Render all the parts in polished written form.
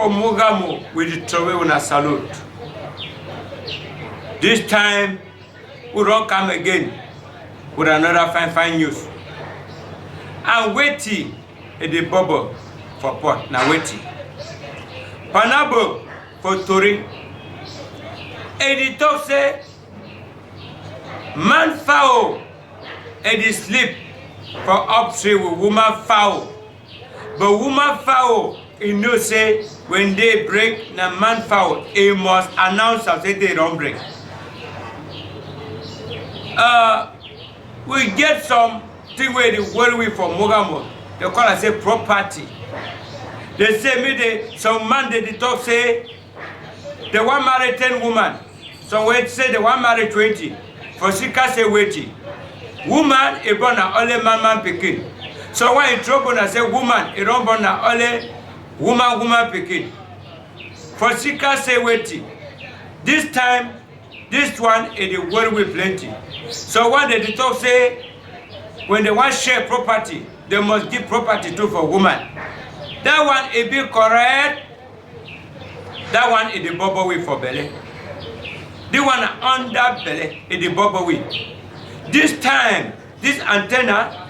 for Mogamo with the Trowey salute. This time, we don't come again with another fine news. And waiting at the bubble for pot. Now waiting. Panabo for Tori. And the talk say, man foul and he sleep for upstream with woman foul. But woman foul, you know, say when they break, na man foul, he must announce that they don't break. We get some thing where they worry from Mogamo. They call it say property. They say me some man they talk say they want marry 10 women. So we say they want marry 20. For Sika say waiting. Woman is born only man picking. So when you trouble and say woman, you don't born only woman picking. For Sika say waiting. This time, this one is the world with plenty. So when they talk say, when they want share property, they must give property too for woman. That one is be correct. That one is the bubble way for belly. The one under belly is the bubble way. This time, this antenna,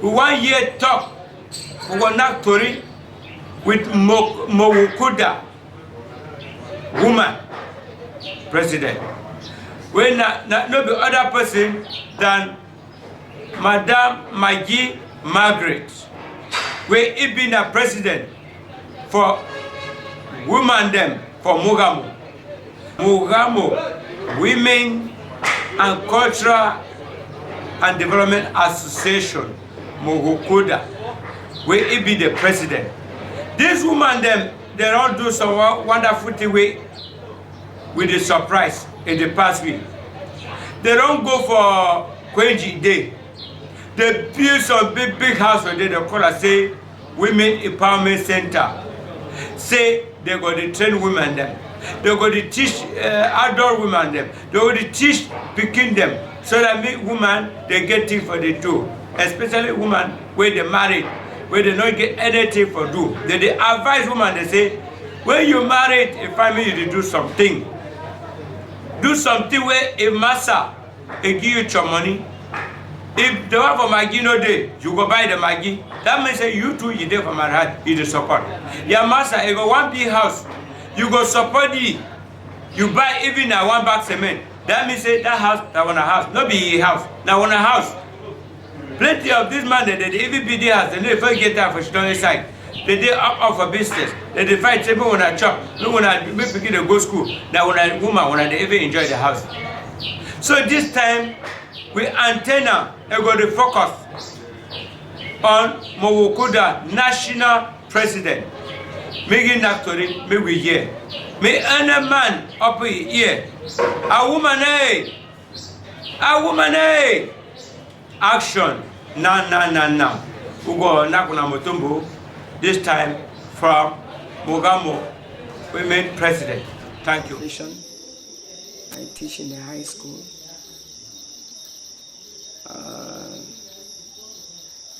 we 1 year talk, we will not story with Mowocuda, woman, president. We not be other person than Madame Maggie Margaret. We he been a president for women them for Mogamo. Mogamo Women and Cultural and Development Association, Mowocuda, where he be the president. These women them they don't do some wonderful thing with the surprise in the past week. They don't go for Kwenji Day. They build some big house where they call it say Women Empowerment Center. Say they go to train women them. They go to teach adult women them. They go to teach picking them. So that make women they get things for the do. Especially women where they married, where they don't get anything for do. They advise women, they say, when you married a family, you do something. Do something where a master they give you your money. If the one for Maggie no day, you go buy the Maggie. That means say you too, you there for my heart, you the support. Your master, if you one big house, you go support it. You buy even a 1 bag cement. That means say that house, that one a house, not be a house, that one a house. Plenty of this man that they even be their house, they never get that for stone side. They did up for business. They fight people when I chop, no when I make people go school. That when I woman when they even enjoy the house. So this time we antenna and go to focus on Mowocuda national president. Making that story, make we hear. May any man up here, a woman action now. Ugo nakuna motumbo. This time from Mogamo, women president. Thank you. I teach in the high school.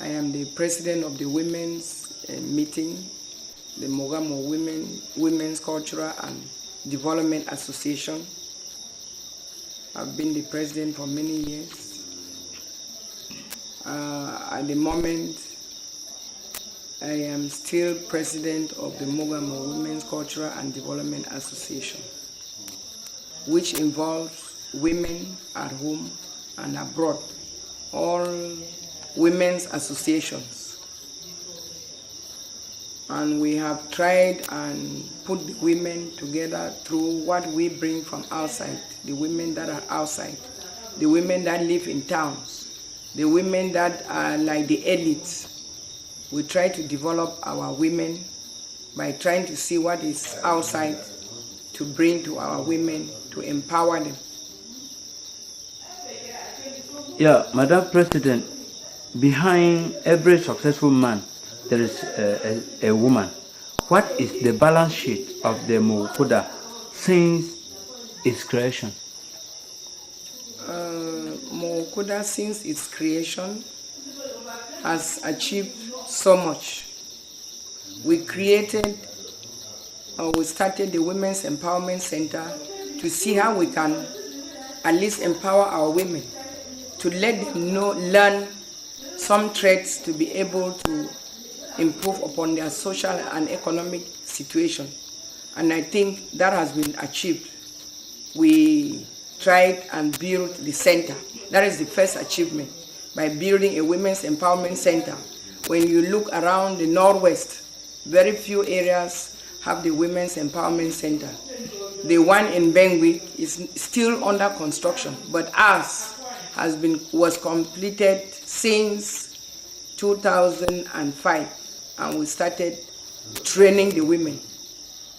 I am the president of the women's meeting, the Mogamo Women's Cultural and Development Association. I've been the president for many years. At the moment, I am still president of the Mogamo Women's Cultural and Development Association, which involves women at home and abroad, all women's associations. And we have tried and put the women together through what we bring from outside, the women that are outside, the women that live in towns, the women that are like the elites. We try to develop our women by trying to see what is outside to bring to our women to empower them. Yeah, Madam President, behind every successful man, there is a woman. What is the balance sheet of the Mowocuda since its creation? Mowocuda, since its creation, has achieved so much. We created we started the Women's Empowerment Center to see how we can at least empower our women, to let them learn some traits to be able to improve upon their social and economic situation. And I think that has been achieved. We tried and built the center. That is the first achievement, by building a Women's Empowerment Center. When you look around the Northwest, very few areas have the Women's Empowerment Center. The one in Bengwi is still under construction, but ours was completed since 2005, and we started training the women.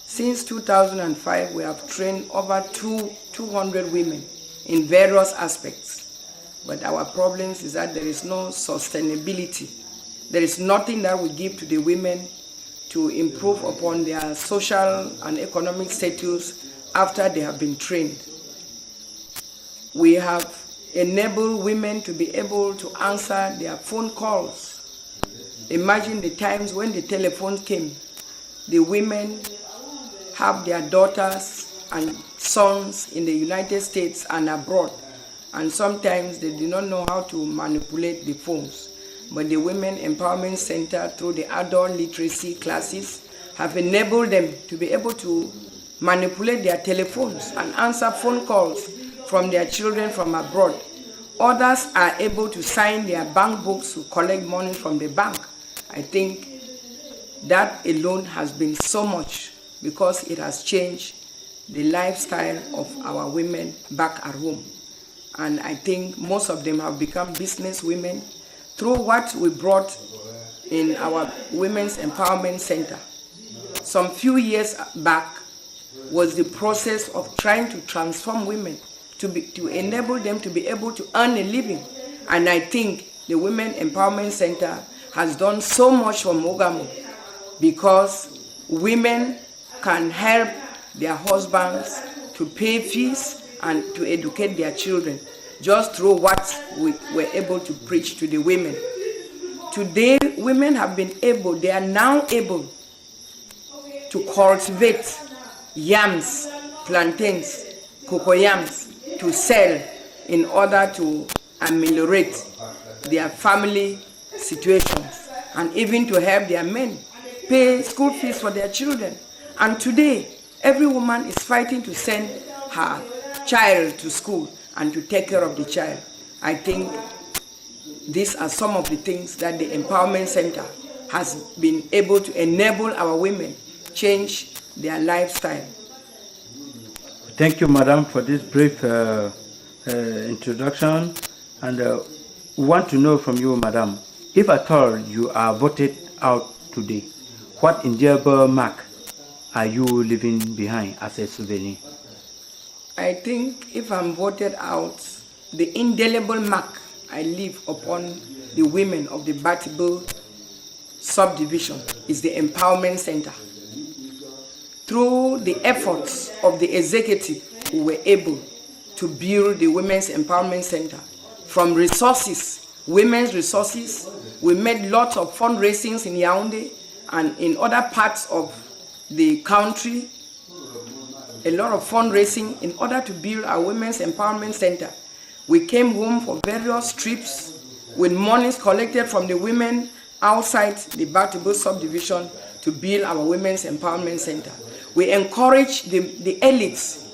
Since 2005, we have trained over 200 women in various aspects. But our problems is that there is no sustainability. There is nothing that we give to the women to improve upon their social and economic status after they have been trained. We have enabled women to be able to answer their phone calls. Imagine the times when the telephone came. The women have their daughters and sons in the United States and abroad, and sometimes they do not know how to manipulate the phones. But the Women Empowerment Center, through the adult literacy classes, have enabled them to be able to manipulate their telephones and answer phone calls from their children from abroad. Others are able to sign their bank books to collect money from the bank. I think that alone has been so much, because it has changed the lifestyle of our women back at home. And I think most of them have become business women through what we brought in our Women's Empowerment Center. Some few years back was the process of trying to transform women to enable them to be able to earn a living. And I think the Women Empowerment Center has done so much for Mogamo, because women can help their husbands to pay fees and to educate their children, just through what we were able to preach to the women. Today, women have been able, they are now able to cultivate yams, plantains, cocoyams, to sell in order to ameliorate their family situations, and even to help their men pay school fees for their children. And today, every woman is fighting to send her child to school and to take care of the child. I think these are some of the things that the Empowerment Center has been able to enable our women change their lifestyle. Thank you, Madam, for this brief introduction. And we want to know from you, Madam, if at all you are voted out today, what indelible mark are you leaving behind as a souvenir? I think if I'm voted out, the indelible mark I leave upon the women of the Batibo subdivision is the Empowerment Center. Through the efforts of the executive, we were able to build the Women's Empowerment Center. From resources, women's resources, we made lots of fundraisings in Yaoundé and in other parts of the country, a lot of fundraising in order to build our Women's Empowerment Center. We came home for various trips with monies collected from the women outside the Batibo subdivision to build our Women's Empowerment Center. We encourage the elites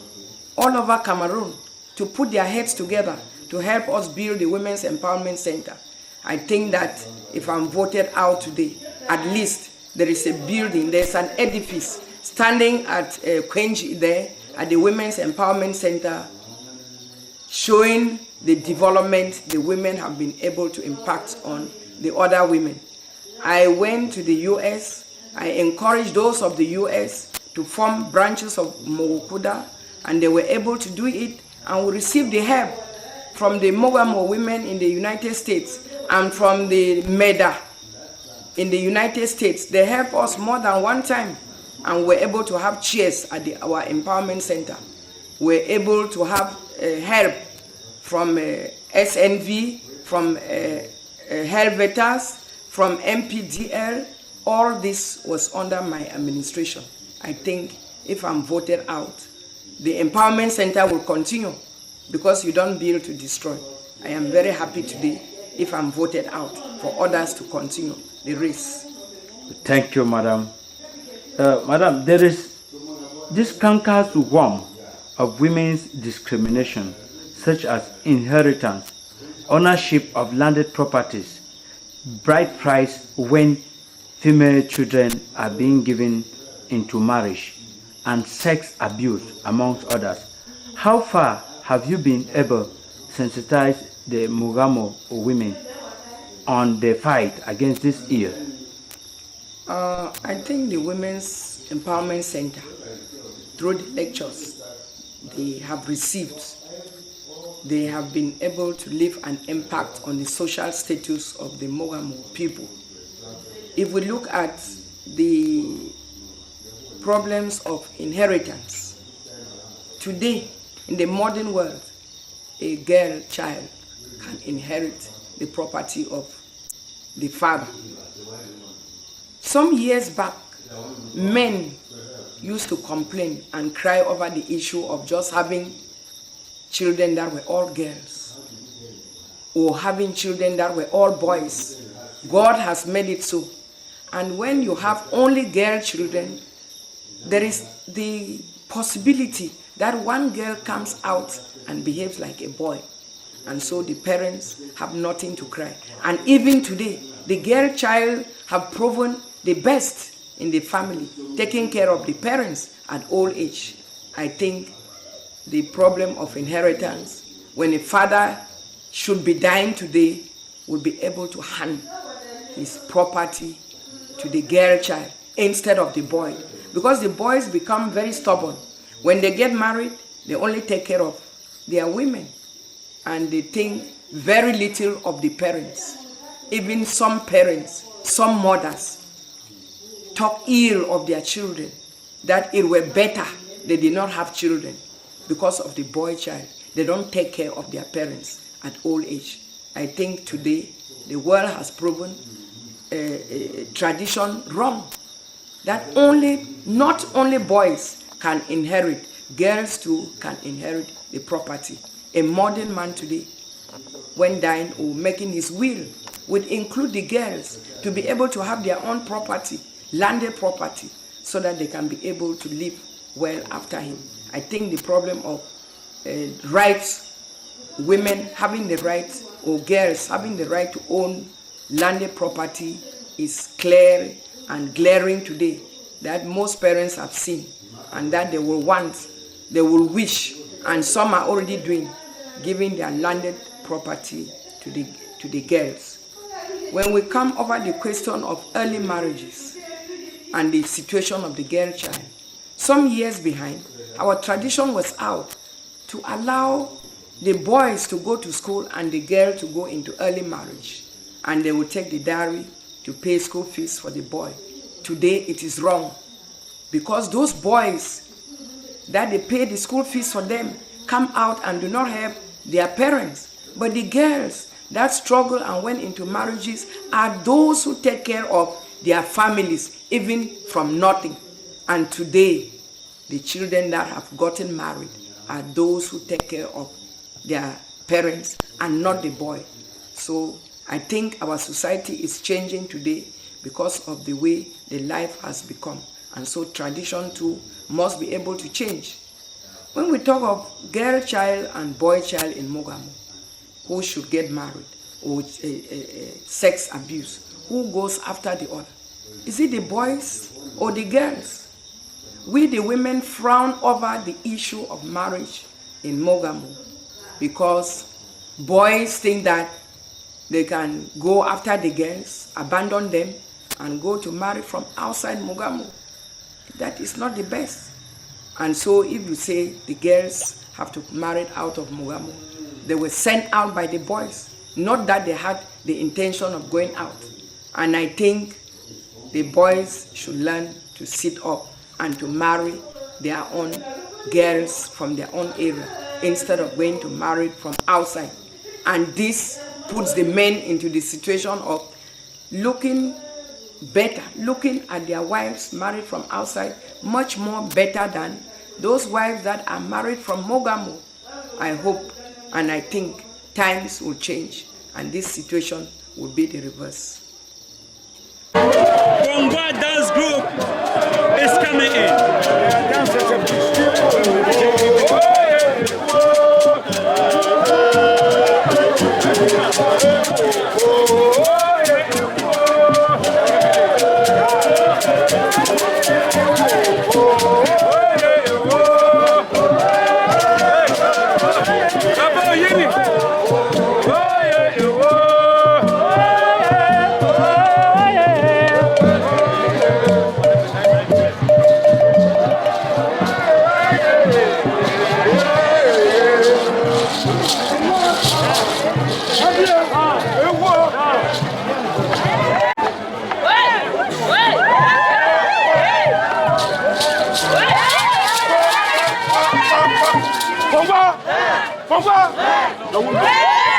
all over Cameroon to put their heads together to help us build the Women's Empowerment Center. I think that if I'm voted out today, at least there is a building, there's an edifice standing at Kwenji there at the Women's Empowerment Center, showing the development the women have been able to impact on the other women. I went to the US. I encouraged those of the US to form branches of Mowocuda, and they were able to do it, and we received the help from the Mogamo women in the United States and from the MEDA in the United States. They helped us more than one time, and we're able to have chairs at our Empowerment Center. We're able to have help from SNV, from Helvetas, from MPDL. All this was under my administration. I think if I'm voted out, the empowerment center will continue because you don't build to destroy. I am very happy today if I'm voted out for others to continue the race. Thank you, Madam. Madam, there is this cankerous worm of women's discrimination, such as inheritance, ownership of landed properties, bride price when female children are being given into marriage, and sex abuse, amongst others. How far have you been able to sensitize the Mogamo women on the fight against this ill? I think the Women's Empowerment Center, through the lectures they have received, they have been able to leave an impact on the social status of the Mogamo people. If we look at the problems of inheritance, today in the modern world, a girl child can inherit the property of the father. Some years back, men used to complain and cry over the issue of just having children that were all girls or having children that were all boys. God has made it so. And when you have only girl children, there is the possibility that one girl comes out and behaves like a boy. And so the parents have nothing to cry. And even today, the girl child have proven the best in the family, taking care of the parents at old age. I think the problem of inheritance, when a father should be dying today, will be able to hand his property to the girl child instead of the boy. Because the boys become very stubborn. When they get married, they only take care of their women. And they think very little of the parents. Even some parents, some mothers, talk ill of their children, that it were better they did not have children because of the boy child. They don't take care of their parents at old age. I think today the world has proven tradition wrong. That not only boys can inherit, girls too can inherit the property. A modern man today, when dying or making his will, would include the girls to be able to have their own property, landed property, so that they can be able to live well after him. I think the problem of rights, women having the right, or girls having the right to own landed property is clear and glaring today, that most parents have seen, and that they will want, they will wish, and some are already doing, giving their landed property to the girls. When we come over the question of early marriages and the situation of the girl child, some years behind, our tradition was out to allow the boys to go to school and the girl to go into early marriage, and they would take the dowry to pay school fees for the boy. Today it is wrong, because those boys that they pay the school fees for them come out and do not have their parents. But the girls that struggle and went into marriages are those who take care of their families, even from nothing. And today, the children that have gotten married are those who take care of their parents and not the boy. So I think our society is changing today because of the way the life has become. And so tradition too must be able to change. When we talk of girl child and boy child in Mogamo, who should get married, or sex abuse, who goes after the other? Is it the boys or the girls? We the women frown over the issue of marriage in Mogamo because boys think that they can go after the girls, abandon them, and go to marry from outside Mogamo. That is not the best. And so if you say the girls have to marry out of Mogamo, they were sent out by the boys, not that they had the intention of going out. And I think the boys should learn to sit up and to marry their own girls from their own area instead of going to marry from outside. And this puts the men into the situation of looking better, looking at their wives married from outside, much more better than those wives that are married from Mogamo. I hope and I think times will change and this situation will be the reverse. Bongwa dance group is coming in. Bonsoir.